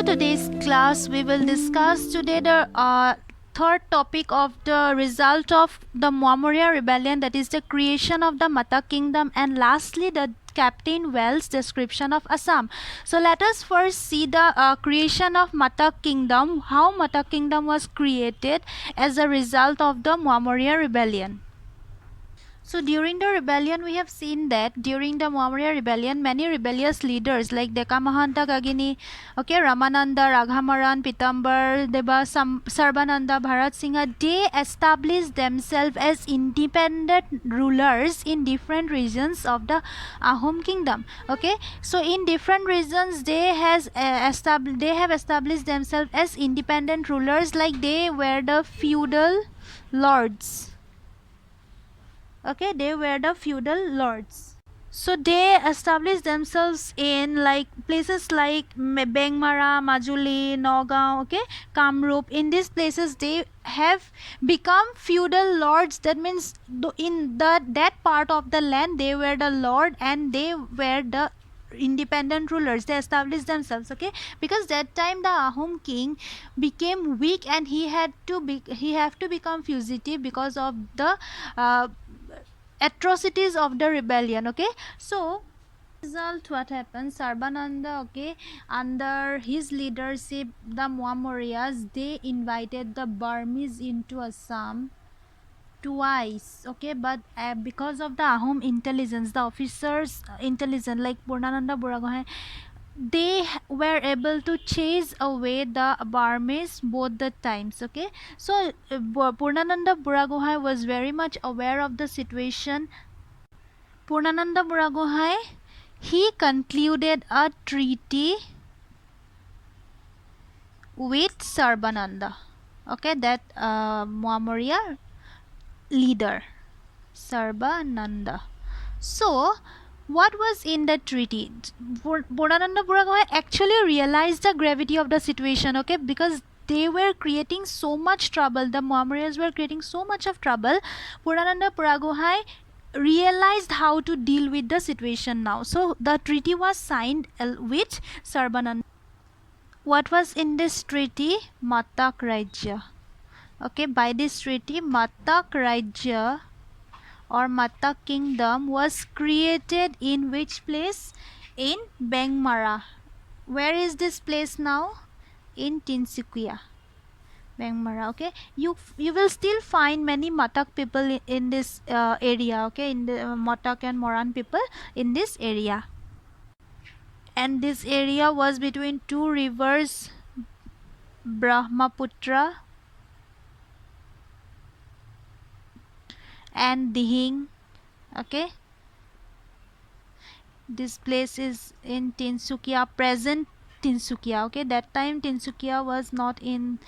to today's class. We will discuss today the third topic of the result of the Maurya rebellion, that is the creation of the Mata kingdom, and lastly the Captain Wells description of Assam. So let us first see the creation of Mata kingdom, how Mata kingdom was created as a result of the Maurya rebellion. So during the rebellion, we have seen that during the Maurya rebellion, many rebellious leaders like Dekamahanta Kagini, okay, Ramananda, Raghamaran, Pitambar, Deva, Sarbananda, Bharat Singha, they established themselves as independent rulers in different regions of the Ahom kingdom. Okay, so in different regions, they have established themselves as independent rulers, like they were the feudal lords. Okay, they were the feudal lords. So they established themselves in like places like Bengmara, Majuli, Nagaon, okay, Kamrup. In these places they have become feudal lords. That means in that part of the land they were the lord and they were the independent rulers. They established themselves, okay, because that time the Ahom king became weak and he have to become fugitive because of the atrocities of the rebellion. Okay, so result what happened, Sarbananda, okay, under his leadership the Mauryas, they invited the Burmese into Assam twice, okay, but because of the Ahom intelligence, the officers intelligence like Purnananda Buragohai, they were able to chase away the Burmese both the times. Okay, so Purnananda Buragohai was very much aware of the situation. Purnananda Buragohai, he concluded a treaty with Sarbananda, okay, that Maurya leader Sarbananda. So what was in the treaty? Purnananda Buragohai actually realized the gravity of the situation, okay, because they were creating so much trouble. The Mauryas were creating so much of trouble. Purnananda Buragohai realized how to deal with the situation now. So the treaty was signed with Sarbananda. What was in this treaty? Matak Rajya. Okay, by this treaty, Matak Rajya or Mata kingdom was created in which place? In Bengmara. Where is this place now? In Tinsukia, Bengmara. Okay, you will still find many Matak people in this area. Okay, in the Matak and Moran people in this area. And this area was between two rivers, Brahmaputra and Dihing. Okay, this place is in Tinsukia, present Tinsukia. Okay, that time Tinsukia was not in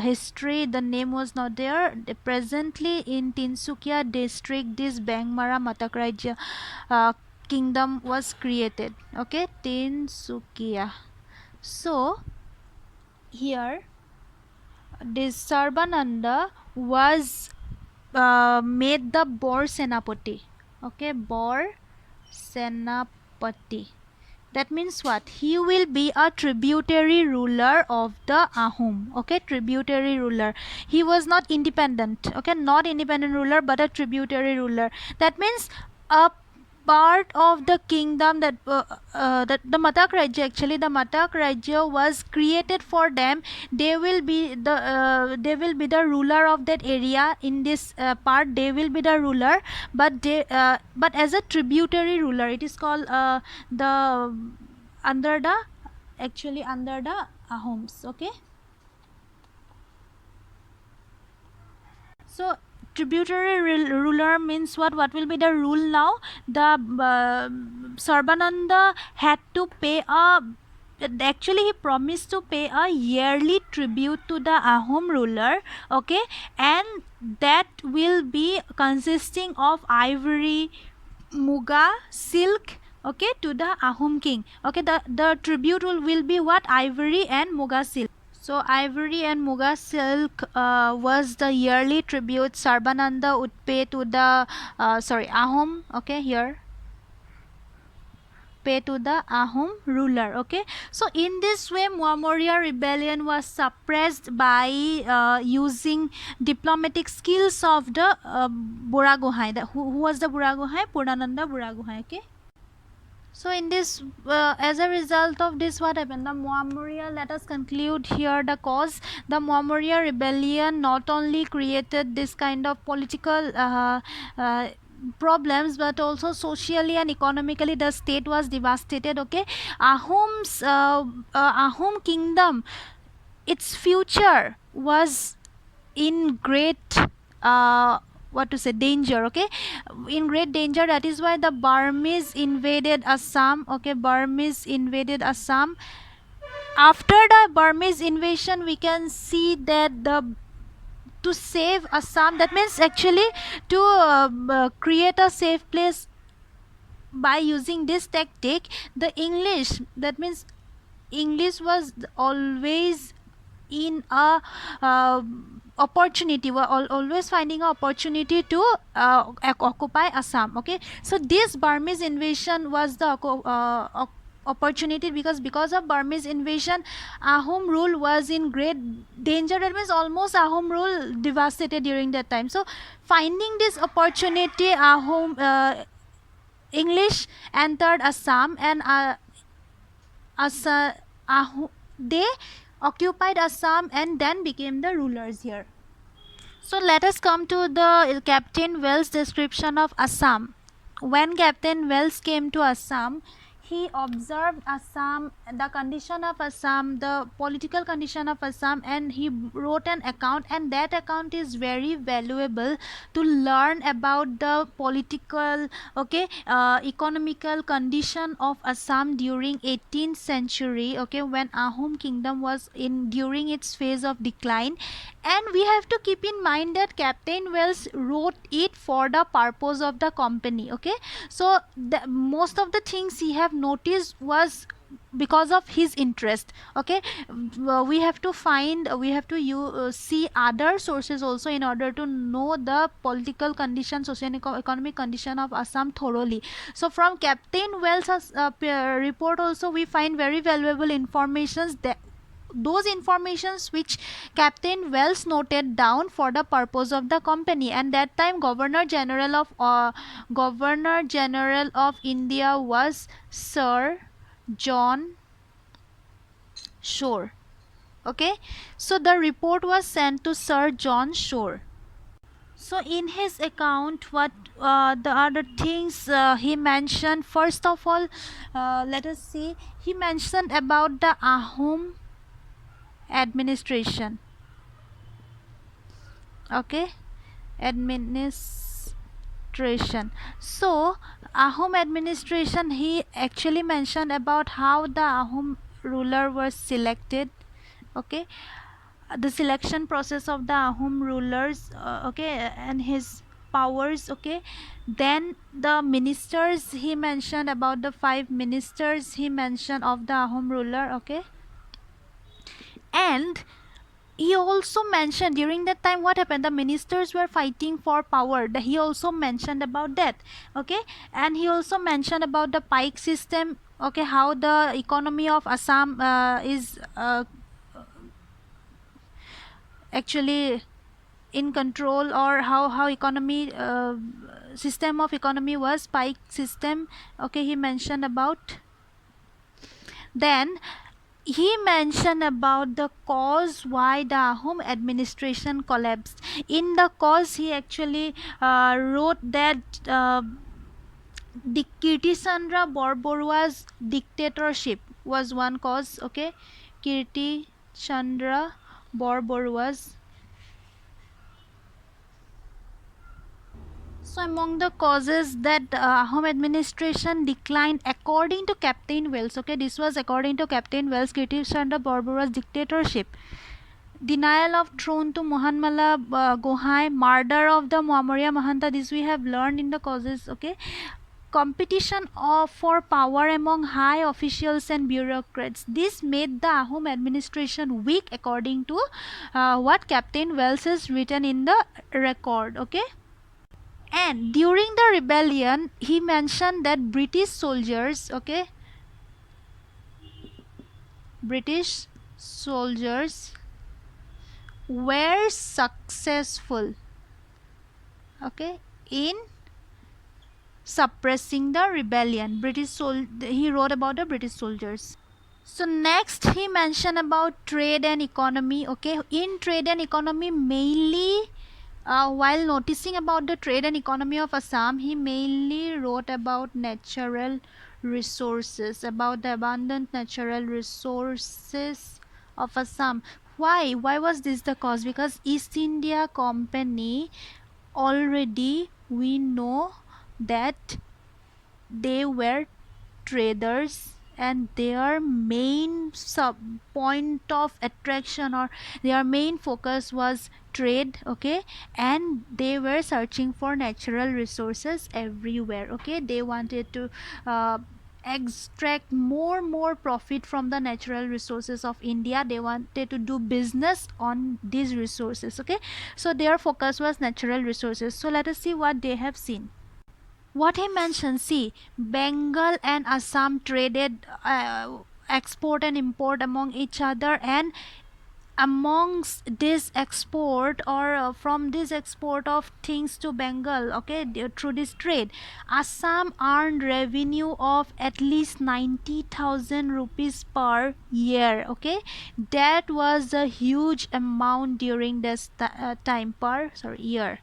history, the name was not there. Presently in Tinsukia district, this Bengmara Matak Rajya kingdom was created. Okay, Tinsukia. So here this Sarbananda was made the Bor Senapati. Okay, Bor Senapati. That means what? He will be a tributary ruler of the Ahom. Okay, tributary ruler. He was not independent. Okay, not independent ruler but a tributary ruler. That means a part of the kingdom that the Matak Rajya, actually the Matak Rajya was created for them. They will be the ruler of that area. In this part they will be the ruler, but but as a tributary ruler. It is called the under the Ahoms. Okay, so tributary ruler means what will be the rule now? The Sarbananda had to pay a actually he promised to pay a yearly tribute to the Ahom ruler. Okay, and that will be consisting of ivory, muga, silk, okay, to the Ahom king. Okay, the tribute will be what? Ivory and muga silk. So ivory and muga silk was the yearly tribute Sarbananda would pay to the Ahom. Okay, here pay to the Ahom ruler. Okay, so in this way Maurya rebellion was suppressed by using diplomatic skills of the Buragohai. Who was the Buragohai? Purnananda Buragohai. Okay, so in this as a result of this, what happened? The Maurya, let us conclude here the cause. The Maurya rebellion not only created this kind of political problems, but also socially and economically the state was devastated. Okay, Ahom kingdom, its future was in great danger. Okay, in great danger. That is why the Burmese invaded Assam. Okay, Burmese invaded Assam. After the Burmese invasion, we can see that to save Assam, that means actually to create a safe place by using this tactic, the English, that means English was always in a opportunity, were always finding an opportunity to occupy Assam. Okay, so this Burmese invasion was the opportunity, because of Burmese invasion Ahom rule was in great danger. That means almost Ahom rule devastated during that time. So finding this opportunity, Ahom English entered Assam, and they occupied Assam and then became the rulers here. So let us come to the Captain Wells description of Assam. When Captain Wells came to Assam, he observed Assam, the condition of Assam, the political condition of Assam, and he wrote an account, and that account is very valuable to learn about the political, economical condition of Assam during 18th century, okay, when Ahom kingdom was in during its phase of decline. And we have to keep in mind that Captain Wells wrote it for the purpose of the company. Okay, so most of the things he have noticed was because of his interest. Okay, we have to see other sources also in order to know the political condition, socio-economic condition of Assam thoroughly. So from Captain Wells' report also we find very valuable informations, that those informations which Captain Wells noted down for the purpose of the company. And that time Governor General of India was Sir John Shore. Okay, so the report was sent to Sir John Shore. So in his account, what the other things he mentioned, first of all, let us see, he mentioned about the Ahom administration. Okay, administration. So Ahom administration, he actually mentioned about how the Ahom ruler was selected. Okay, the selection process of the Ahom rulers, and his powers. Okay, then the ministers, he mentioned about the 5 ministers he mentioned of the Ahom ruler. Okay, and he also mentioned during that time what happened, the ministers were fighting for power, he also mentioned about that. Okay, and he also mentioned about the pike system. Okay, how the economy of Assam is actually in control, or how economy system of economy was pike system. Okay, he mentioned about. Then he mentioned about the cause why the Ahom administration collapsed. In the cause, he actually wrote that the Kirtisandra Borborua's dictatorship was one cause. Okay, Kirtisandra Borborua's. So among the causes that Ahom administration declined according to Captain Wells. Okay, this was according to Captain Wells, Kirtisandra Borborua's dictatorship, denial of throne to Mohanmala Gohai, murder of the Maurya Mahanta. This we have learned in the causes. Okay, competition for power among high officials and bureaucrats. This made the Ahom administration weak according to what Captain Wells has written in the record. Okay, and during the rebellion he mentioned that British soldiers, okay, British soldiers were successful, okay, in suppressing the rebellion. He wrote about the British soldiers. So next he mentioned about trade and economy. Okay, in trade and economy, mainly while noticing about the trade and economy of Assam, he mainly wrote about natural resources, about the abundant natural resources of Assam. Why was this the cause? Because East India Company, already we know that they were traders, and their main sub point of attraction, or their main focus was trade, okay, and they were searching for natural resources everywhere. Okay, they wanted to extract more profit from the natural resources of India. They wanted to do business on these resources. Okay, so their focus was natural resources. So let us see what they have seen. What he mentioned, see, Bengal and Assam traded, export and import among each other, and amongst this export, or from this export of things to Bengal, okay, through this trade, Assam earned revenue of at least 90,000 rupees per year. Okay, that was a huge amount during this time per year.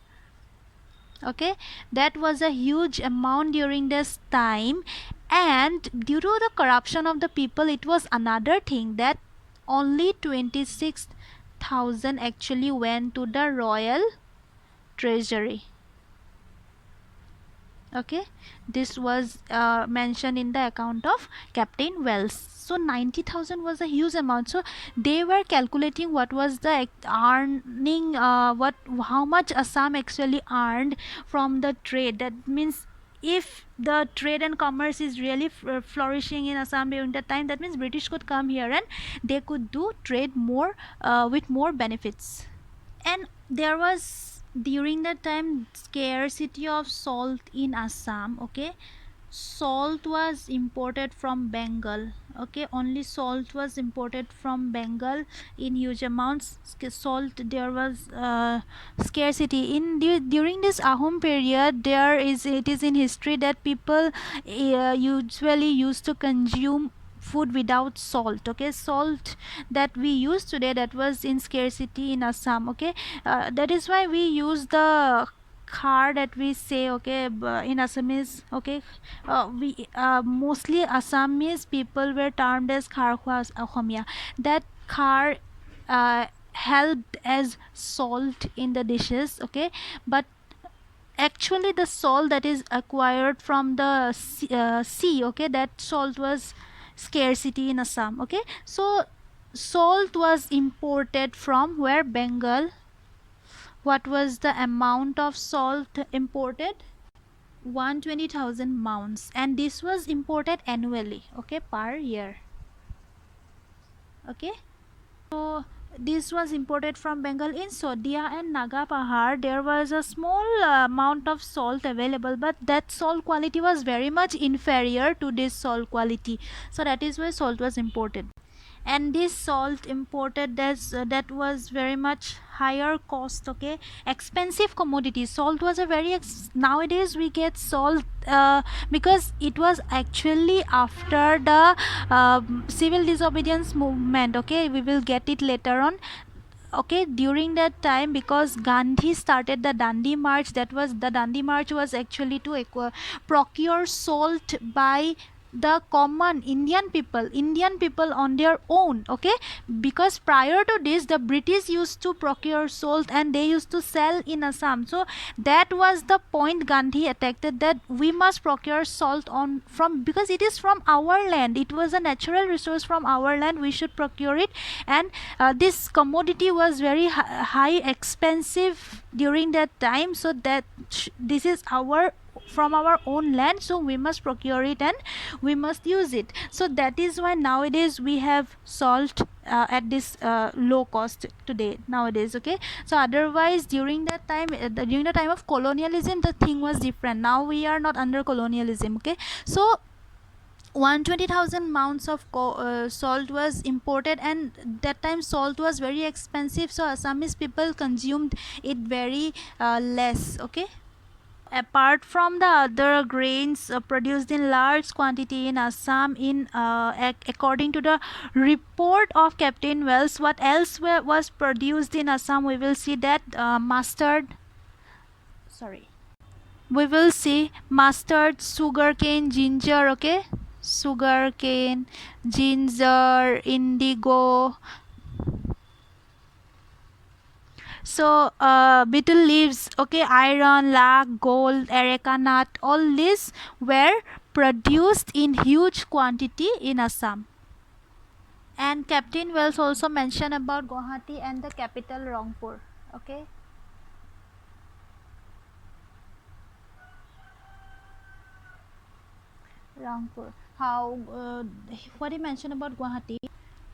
Okay, that was a huge amount during this time. And due to the corruption of the people, it was another thing that only 26,000 actually went to the royal treasury. Okay, this was mentioned in the account of Captain Wells. So 90,000 was a huge amount. So they were calculating what was the earning, how much Assam actually earned from the trade. That means if the trade and commerce is really flourishing in Assam during that time, that means British could come here and they could do trade more, with more benefits. And there was during that time scarcity of salt in Assam. Okay, salt was imported from Bengal. Okay, only salt was imported from Bengal in huge amounts. Salt, there was scarcity in during this Ahom period. It is in history that people usually used to consume food without salt. Okay, salt that we use today, that was in scarcity in Assam. Okay, that is why we use the khar that we say, okay, in Assamese. Okay, we mostly Assamese people were termed as kharkhwa Ahomia. That khar helped as salt in the dishes. Okay, but actually the salt that is acquired from the sea, okay, that salt was scarcity in Assam. Okay, so salt was imported from where? Bengal. What was the amount of salt imported? 120,000 mounds, and this was imported annually, okay, per year. Okay, so this was imported from Bengal. In Sodia and Naga Pahar, there was a small amount of salt available, but that salt quality was very much inferior to this salt quality. So that is why salt was imported. And this salt imported, that was very much higher cost. Okay, expensive commodity. Salt was a very nowadays we get salt because it was actually after the civil disobedience movement. Okay, we will get it later on. Okay, during that time, because Gandhi started the Dandi March, that was the Dandi March was actually to procure salt by the common Indian people on their own. Okay, because prior to this the British used to procure salt and they used to sell in Assam. So that was the point Gandhi attacked, that we must procure salt on from, because it is from our land, it was a natural resource from our land, we should procure it. And this commodity was very high expensive during that time, so that this is our from our own land, so we must procure it and we must use it. So that is why nowadays we have salt at this low cost today nowadays. Okay, so otherwise during that time, during the time of colonialism, the thing was different. Now we are not under colonialism. Okay, so 120,000 mounds of salt was imported, and that time salt was very expensive, so Assamese people consumed it very less. Okay, apart from the other grains produced in large quantity in Assam, according to the report of Captain Wells, what else was produced in Assam? We will see that mustard, sorry, we will see mustard, sugarcane, ginger. Okay, sugarcane, ginger, indigo. So betel leaves, okay, iron, lac, gold, areca nut, all these were produced in huge quantity in Assam. And Captain Wells also mentioned about Guwahati and the capital Rangpur. Okay, Rangpur. How what he mentioned about Guwahati?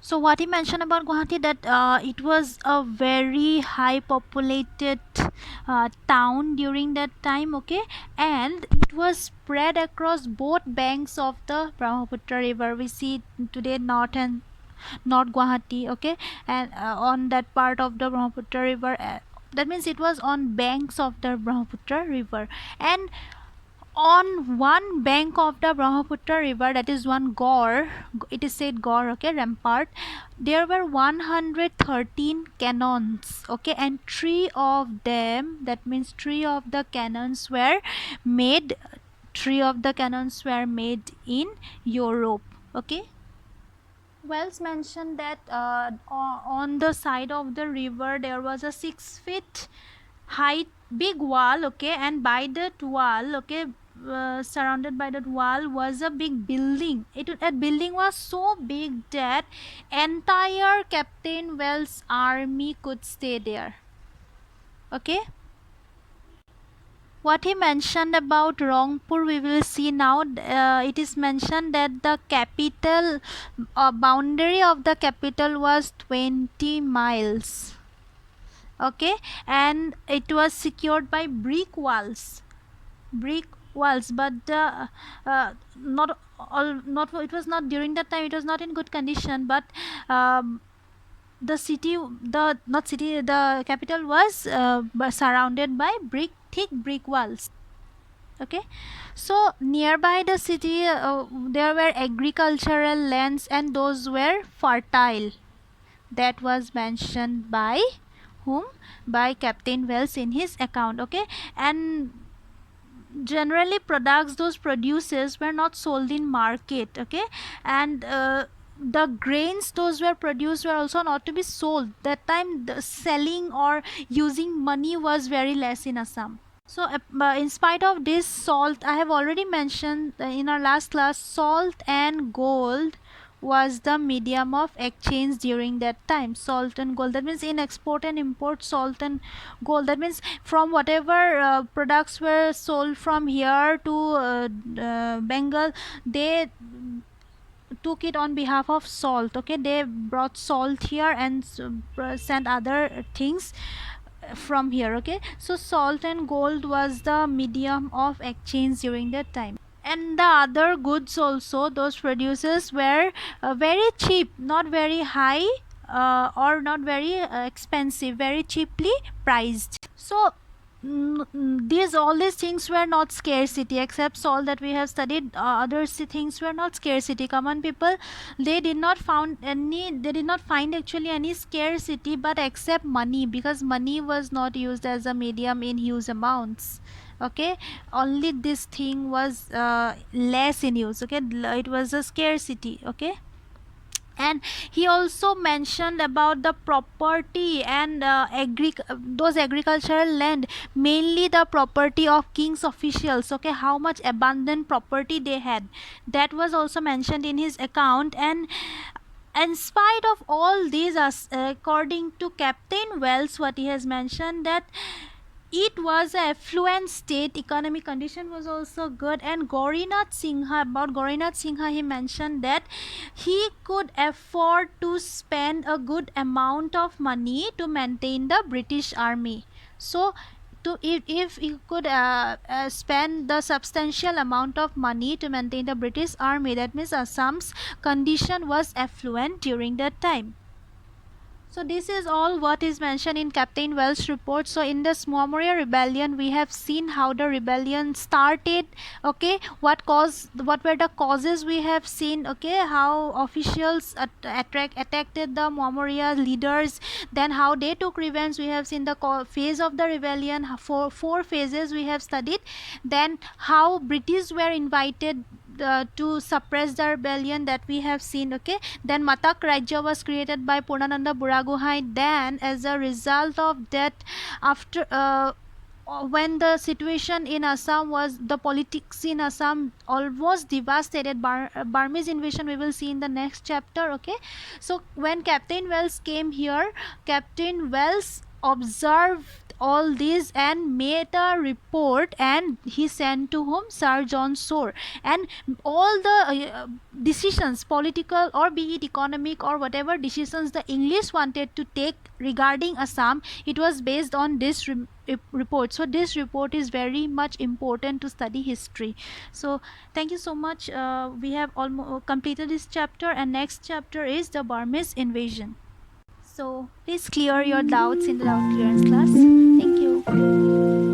So what he mentioned about Guwahati, that it was a very high populated town during that time. Okay, and it was spread across both banks of the Brahmaputra river. We see today North Guwahati. Okay, and on that part of the Brahmaputra river. That means it was on banks of the Brahmaputra river, and on one bank of the Brahmaputra river, that is one Gaur, it is said Gaur, okay, rampart, there were 113 cannons, okay, and three of them, that means made, three of the cannons were made in Europe. Okay, Wells mentioned that on the side of the river there was a 6 feet height big wall. Okay, and by that wall, okay, surrounded by that wall was a big building. That building was so big that entire Captain Wells army could stay there. Okay, what he mentioned about Rangpur, we will see now. It is mentioned that the capital boundary of the capital was 20 miles. Okay, and it was secured by brick walls, but not all, not, it was not during that time, it was not in good condition, but um, the city, the not city, the capital was surrounded by thick brick walls. Okay, so nearby the city there were agricultural lands, and those were fertile. That was mentioned by whom? By Captain Wells in his account. Okay, and generally products those produces were not sold in market. Okay, and the grains those were produced were also not to be sold. That time the selling or using money was very less in Assam. So in spite of this, salt, I have already mentioned in our last class, salt and gold was the medium of exchange during that time. Salt and gold, that means in export and import, salt and gold, that means from whatever products were sold from here to Bengal, they took it on behalf of salt. Okay, they brought salt here and sent other things from here. Okay, so salt and gold was the medium of exchange during that time. And the other goods also, those producers were very cheap, not very high or not very expensive, very cheaply priced. So all these things were not scarcity, except salt that we have studied. Other things were not scarcity. Common people, they did not find actually any scarcity, but except money, because money was not used as a medium in huge amounts. Okay, only this thing was less in use. Okay, it was a scarcity. Okay, and he also mentioned about the property and those agricultural land, mainly the property of king's officials. Okay, how much abundant property they had, that was also mentioned in his account. And in spite of all these, according to Captain Wells, what he has mentioned, that it was a affluent state, economic condition was also good. And Gaurinath Singha, about Gaurinath Singha, he mentioned that he could afford to spend a good amount of money to maintain the British army. So if he could spend the substantial amount of money to maintain the British army, that means Assam's condition was affluent during that time. So this is all what is mentioned in Captain Wells' report. So in the Smoamoria rebellion, we have seen how the rebellion started. Okay, what were the causes we have seen. Okay, how officials attacked the Smoamoria leaders. Then how they took revenge. We have seen the phase of the rebellion. Four phases we have studied. Then how British were invited to suppress the rebellion, that we have seen. Okay, then Matak Rajya was created by Purnananda Buragohai. Then as a result of that, after when the situation in Assam was, the politics in Assam almost devastated, Burmese invasion we will see in the next chapter. Okay, so when Captain Wells came here, Captain Wells observed all this and made a report, and he sent to whom? Sir John Shore. And all the decisions, political or be it economic or whatever decisions the English wanted to take regarding Assam, it was based on this report. So this report is very much important to study history. So thank you so much. We have almost completed this chapter, and next chapter is the Burmese invasion. So please clear your doubts in the doubt clearance class. Thank you.